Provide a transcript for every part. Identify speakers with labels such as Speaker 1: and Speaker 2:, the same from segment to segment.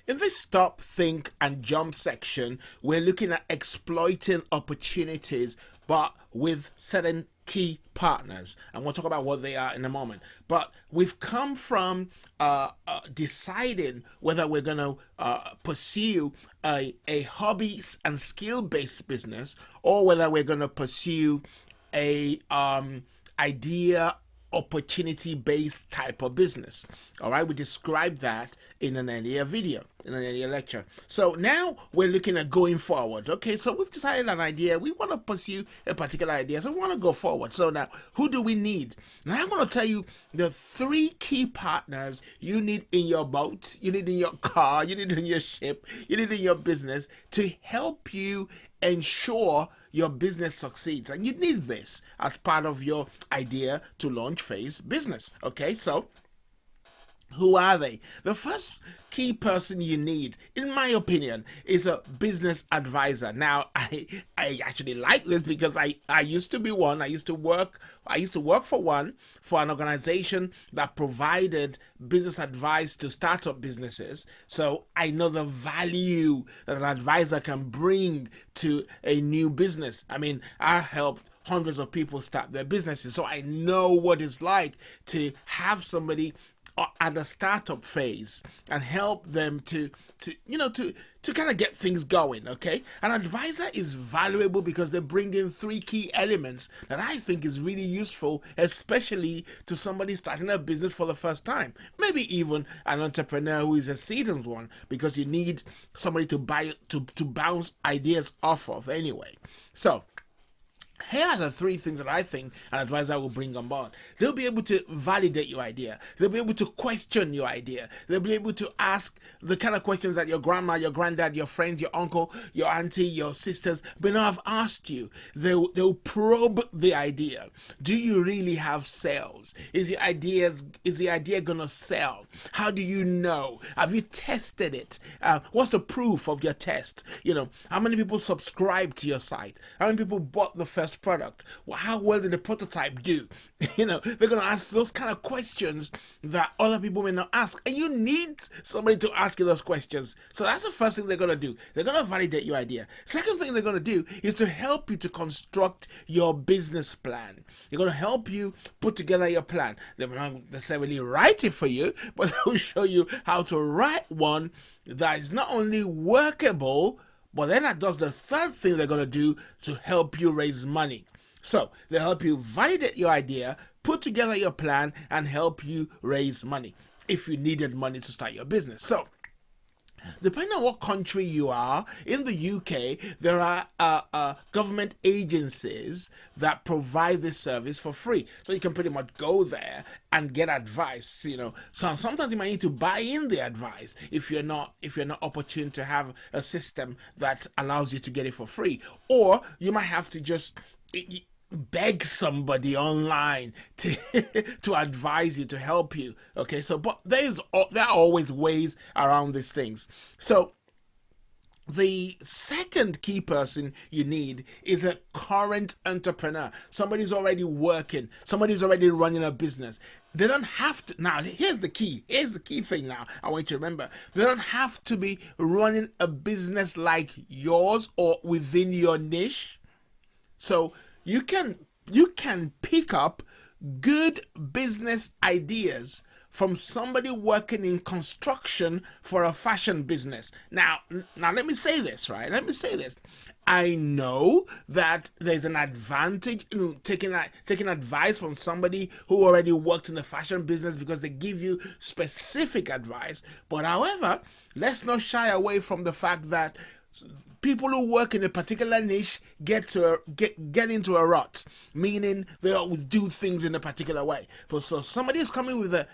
Speaker 1: In this stop, think, and jump section, we're looking at exploiting opportunities, but with certain key partners. And we'll talk about what they are in a moment. But we've come from deciding whether we're going to pursue a hobby and skill based business, or whether we're going to pursue a idea opportunity based type of business. All right, we described that in an earlier video, in an earlier lecture. So now we're looking at going forward. Okay, so we've decided an idea, we want to pursue a particular idea, so we want to go forward. So now, who do we need? Now I'm going to tell you the three key partners you need in your boat, you need in your car, you need in your ship, you need in your business to help you ensure your business succeeds. And you need this as part of your idea to launch phase business. Okay, so who are they? The first key person you need, in my opinion, is a business advisor. Now, I actually like this because I used to be one. I used to work for an organization that provided business advice to startup businesses. So I know the value that an advisor can bring to a new business. I mean, I helped hundreds of people start their businesses, so I know what it's like to have somebody at the startup phase and help them to kind of get things going. Okay, an advisor is valuable because they bring in three key elements that I think is really useful, especially to somebody starting a business for the first time, maybe even an entrepreneur who is a seasoned one, because you need somebody to bounce ideas off of anyway. So here are the three things that I think an advisor will bring on board. They'll be able to validate your idea. They'll be able to question your idea. They'll be able to ask the kind of questions that your grandma, your granddad, your friends, your uncle, your auntie, your sisters may not have asked you. They'll probe the idea. Do you really have sales? Is the idea gonna sell? How do you know? Have you tested it? What's the proof of your test? How many people subscribe to your site? How many people bought the first product? How well did the prototype do? They're going to ask those kind of questions that other people may not ask, and you need somebody to ask you those questions. So that's the first thing they're going to do. They're going to validate your idea. Second thing they're going to do is to help you to construct your business plan. They're going to help you put together your plan. They will not necessarily write it for you, but they will show you how to write one that is not only workable, but then that does the third thing they're going to do to help you raise money. So they help you validate your idea, put together your plan, and help you raise money if you needed money to start your business. So depending on what country you are, in the UK, there are government agencies that provide this service for free. So you can pretty much go there and get advice. So sometimes you might need to buy in the advice if you're not opportune to have a system that allows you to get it for free, or you might have to just beg somebody online to to advise you, to help you. Okay, so but there are always ways around these things. So the second key person you need is a current entrepreneur. Somebody's already working, somebody's already running a business. They don't have to. Now, here's the key thing now I want you to remember. They don't have to be running a business like yours or within your niche. So you can pick up good business ideas from somebody working in construction for a fashion business. Now let me say this, right? Let me say this. I know that there's an advantage in taking advice from somebody who already worked in the fashion business because they give you specific advice. But however, let's not shy away from the fact that people who work in a particular niche get into a rut, meaning they always do things in a particular way. So somebody who's coming with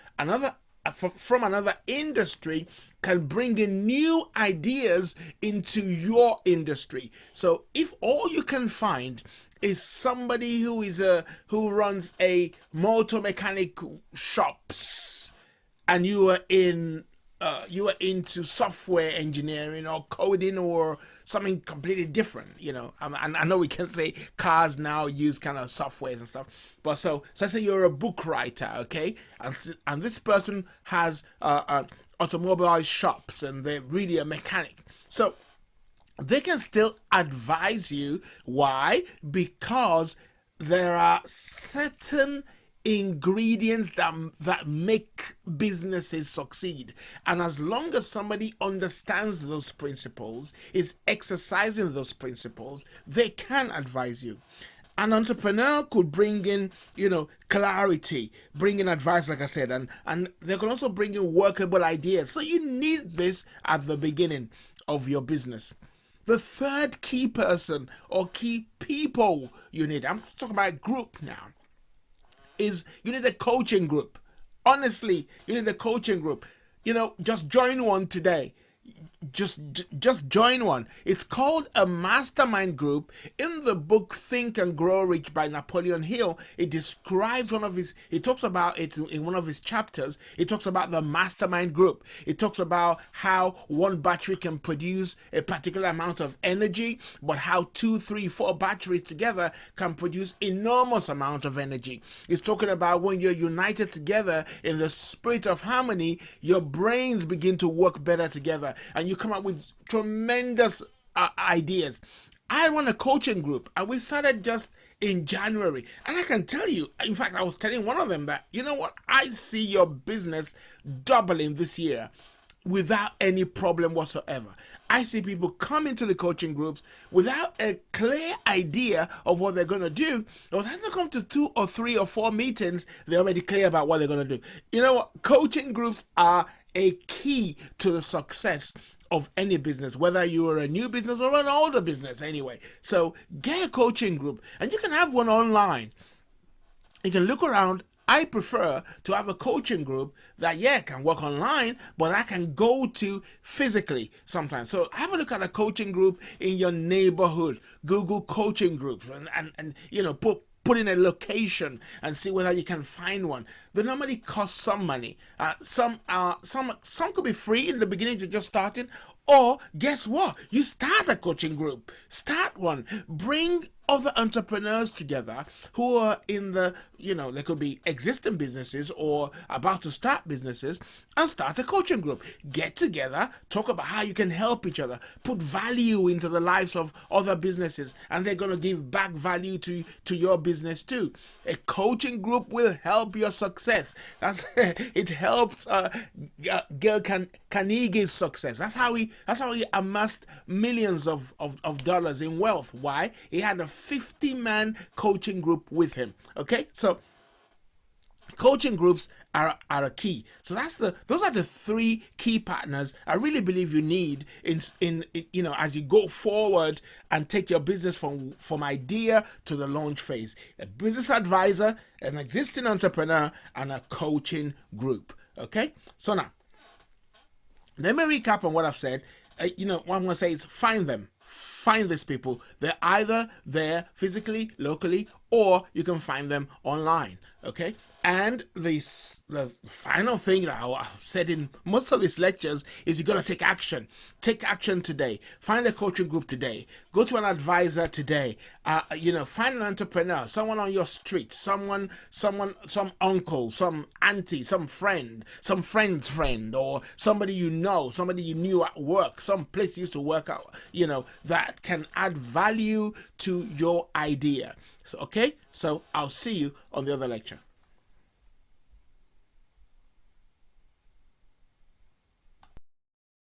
Speaker 1: from another industry can bring in new ideas into your industry. So if all you can find is somebody who runs a motor mechanic shops, and you are into software engineering or coding or something completely different, I know we can say cars now use kind of softwares and stuff, but so say you're a book writer, okay, and this person has automobile shops and they're really a mechanic. So they can still advise you. Why? Because there are certain ingredients that make businesses succeed, and as long as somebody understands those principles, is exercising those principles, they can advise you. An entrepreneur could bring in, clarity, bring in advice, like I said, and they can also bring in workable ideas. So you need this at the beginning of your business. The third key person or key people you need, I'm talking about group now, is you need a coaching group. Honestly, you need a coaching group. Just join one today. Just join one. It's called a mastermind group. In the book Think and Grow Rich by Napoleon Hill, it describes he talks about it in one of his chapters. It talks about the mastermind group. It talks about how one battery can produce a particular amount of energy, but how 2, 3, 4 batteries together can produce enormous amount of energy. It's talking about when you're united together in the spirit of harmony, your brains begin to work better together, and you come up with tremendous ideas. I run a coaching group, and we started just in January. And I can tell you, in fact, I was telling one of them that, you know what, I see your business doubling this year without any problem whatsoever. I see people come into the coaching groups without a clear idea of what they're going to do. Or they come to 2 or 3 or 4 meetings, they're already clear about what they're going to do. You know what? Coaching groups are a key to the success of any business, whether you are a new business or an older business anyway. So get a coaching group, and you can have one online. You can look around. I prefer to have a coaching group that, can work online, but I can go to physically sometimes. So have a look at a coaching group in your neighborhood. Google coaching groups and put in a location and see whether you can find one. They normally cost some money. Some could be free in the beginning to just starting. Or guess what? You start a coaching group. Start one. Bring other entrepreneurs together who are in the, they could be existing businesses or about to start businesses, and start a coaching group. Get together, talk about how you can help each other, put value into the lives of other businesses, and they're going to give back value to your business too. A coaching group will help your success. It helps Dale Carnegie's success. That's how he amassed millions of dollars in wealth. Why? He had a 50-man coaching group with him. Okay, so coaching groups are a key. So those are the 3 key partners I really believe you need in as you go forward and take your business from idea to the launch phase. A business advisor, an existing entrepreneur, and a coaching group. Okay, so now let me recap on what I've said. What I'm going to say is find them. Find these people. They're either there physically, locally, or you can find them online. Okay? And the final thing that I've said in most of these lectures is you got to take action. Take action today. Find a coaching group today. Go to an advisor today. Find an entrepreneur, someone on your street, some uncle, some auntie, some friend, some friend's friend, or somebody somebody you knew at work, some place you used to work out, that can add value to your idea. So, okay? So I'll see you on the other lecture.